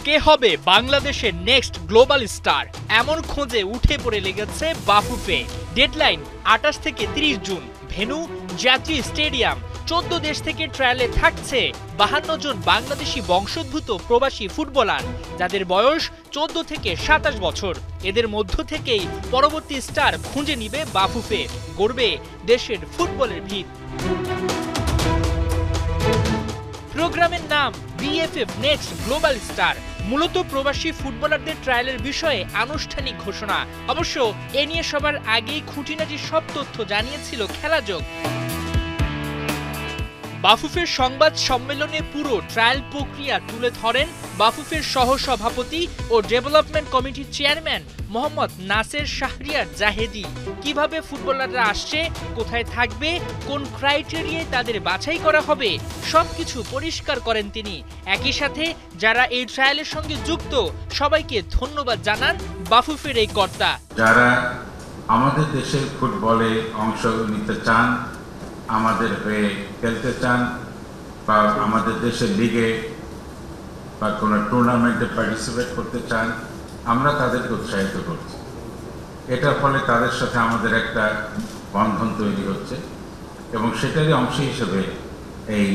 কে হবে বাংলাদেশের next global star? এমন খোঁজে উঠে পড়ে লেগেছে বাফুফে। ডেডলাইন 28 থেকে 30 জুন, ভেন্যু জাতীয় স্টেডিয়াম। 14 দেশ থেকে ট্রায়ালে থাকছে 52 জন বাংলাদেশি বংশোদ্ভূত প্রবাসী ফুটবলার, যাদের বয়স 14 থেকে 27 বছর। এদের মধ্য থেকেই পরবর্তী স্টার খুঁজে নিবে বাফুফে, গড়বে দেশের ফুটবলের ভিত। প্রোগ্রামের নাম বিএফএফ নেক্সট গ্লোবাল স্টার। মূলত প্রবাসী ফুটবলারদের ট্রায়ালের বিষয়ে আনুষ্ঠানিক ঘোষণা। অবশ্য এ নিয়ে সবার আগেই খুঁটিনাটি সব তথ্য জানিয়েছিল খেলাযোগ। বাফুফের সংবাদ সম্মেলনে পুরো ট্রায়াল প্রক্রিয়া তুলে ধরেন বাফুফের সহসভাপতি ও ডেভেলপমেন্ট কমিটির চেয়ারম্যান মোহাম্মদ নাসের শাহরিয়ার জাহেদি। কিভাবে ফুটবলাররা আসছে, কোথায় থাকবে, কোন ক্রাইটেরিয়ায় তাদের বাছাই করা হবে, সবকিছু পরিষ্কার করেন তিনি। একই সাথে যারা এই ট্রায়ালের সঙ্গে যুক্ত সবাইকে ধন্যবাদ জানান বাফুফের এই কর্তা। যারা আমাদের দেশের ফুটবলে অংশ নিতে চান, আমাদের হয়ে খেলতে চান, বা আমাদের দেশের লিগে বা কোনো টুর্নামেন্টে পার্টিসিপেট করতে চান, আমরা তাদেরকে উৎসাহিত করছি। এটার ফলে তাদের সাথে আমাদের একটা বন্ধন তৈরি হচ্ছে এবং সেটারই অংশ হিসেবে এই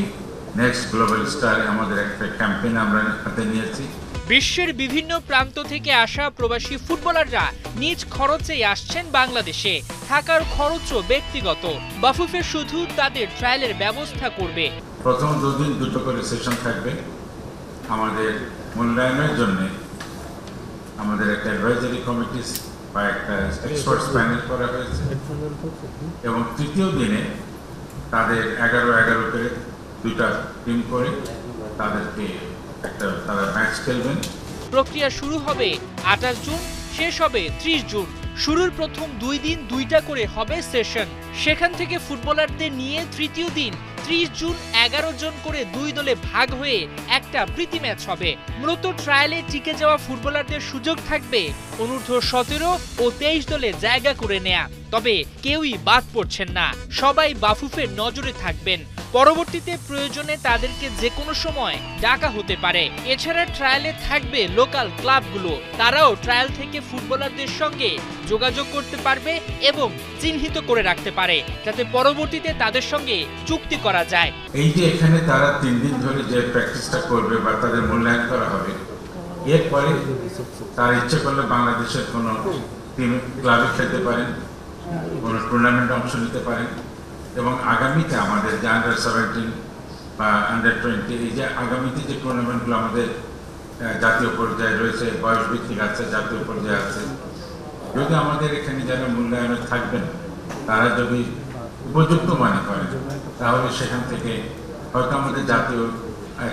নেক্সট গ্লোবাল স্টার আমাদের একটা ক্যাম্পেইন আমরা হাতে নিয়েছি। বিশ্বের বিভিন্ন প্রান্ত থেকে আসা প্রবাসী ফুটবলাররা নিজ খরচেই আসছেন বাংলাদেশে। থাকার খরচও ব্যক্তিগত। বাফুফে শুধু তাদের ট্রায়ালের ব্যবস্থা করবে। প্রথম 2 দিন 2টো করে সেশন থাকবে। আমাদের মূল্যায়নের জন্য আমাদের একটা অ্যাডভাইজারি কমিটি বা একটা এক্সপার্টস প্যানেল করা হয়েছে এবং তৃতীয় দিনে তাদের 11 করে 2টা টিম করে তাদেরকে তারা ম্যাচ খেলবেন। প্রক্রিয়া শুরু হবে 28 জুন, শেষ হবে 30 জুন। শুরুর প্রথম 2 দিন 2টা করে হবে সেশন। সেখান থেকে ফুটবলারদের নিয়ে তৃতীয় দিন 30 জুন 11 জন করে 2 দলে ভাগ হয়ে একটা প্রীতি ম্যাচ হবে। মূলত ট্রায়ালে টিকে যাওয়া ফুটবলারদের সুযোগ থাকবে অনূর্ধ্ব-17 ও 23 দলে জায়গা করে নেয়া। তবে কেউই বাদ পড়ছেন না, সবাই বাফুফের নজরে থাকবেন। পরবর্তীতে প্রয়োজনে তাদেরকে যে কোনো সময় ডাকা হতে পারে। এছাড়া ট্রায়ালে থাকবে লোকাল ক্লাবগুলো, তারাও ট্রায়াল থেকে ফুটবলারদের সঙ্গে যোগাযোগ করতে পারবে এবং চিহ্নিত করে রাখতে পারে, যাতে পরবর্তীতে তাদের সঙ্গে চুক্তি করা যায়। এই যে এখানে তারা 3 দিন ধরে যে প্র্যাকটিসটা করবে বা তাদের মূল্যায়ন করা হবে, এরপরে তার ইচ্ছে করলে বাংলাদেশের কোনো টিম ক্লাবে খেলতে পারেন, কোনো টুর্নামেন্টে অংশ নিতে পারেন এবং আগামীতে আমাদের যে আন্ডার-17 বা আন্ডার-20 এই যে আগামীতে যে টুর্নামেন্টগুলো আমাদের জাতীয় পর্যায়ে রয়েছে, বয়স ভিত্তিক আছে, জাতীয় পর্যায়ে আছে, যদি আমাদের এখানে যারা মূল্যায়নে থাকবেন তারা যদি উপযুক্ত মনে করেন, তাহলে সেখান থেকে হয়তো আমাদের জাতীয়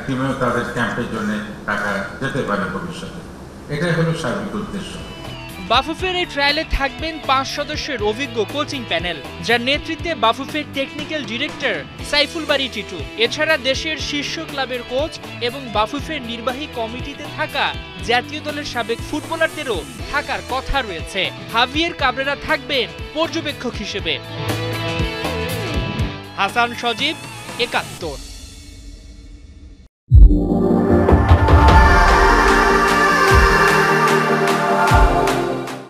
টিমেও তাদের ক্যাম্পের জন্য টাকা যেতে পারে ভবিষ্যতে। এটাই হলো সার্বিক উদ্দেশ্য। বাফুফের এই ট্রায়ালে থাকবেন 5 সদস্যের অভিজ্ঞ কোচিং প্যানেল, যার নেতৃত্বে বাফুফের টেকনিক্যাল ডিরেক্টর সাইফুল বারী টিটু। এছাড়া দেশের শীর্ষ ক্লাবের কোচ এবং বাফুফের নির্বাহী কমিটিতে থাকা জাতীয় দলের সাবেক ফুটবলারদেরও থাকার কথা রয়েছে। হাভিয়ের কাবরেরা থাকবেন পর্যবেক্ষক হিসেবে। হাসান সজীব, 71।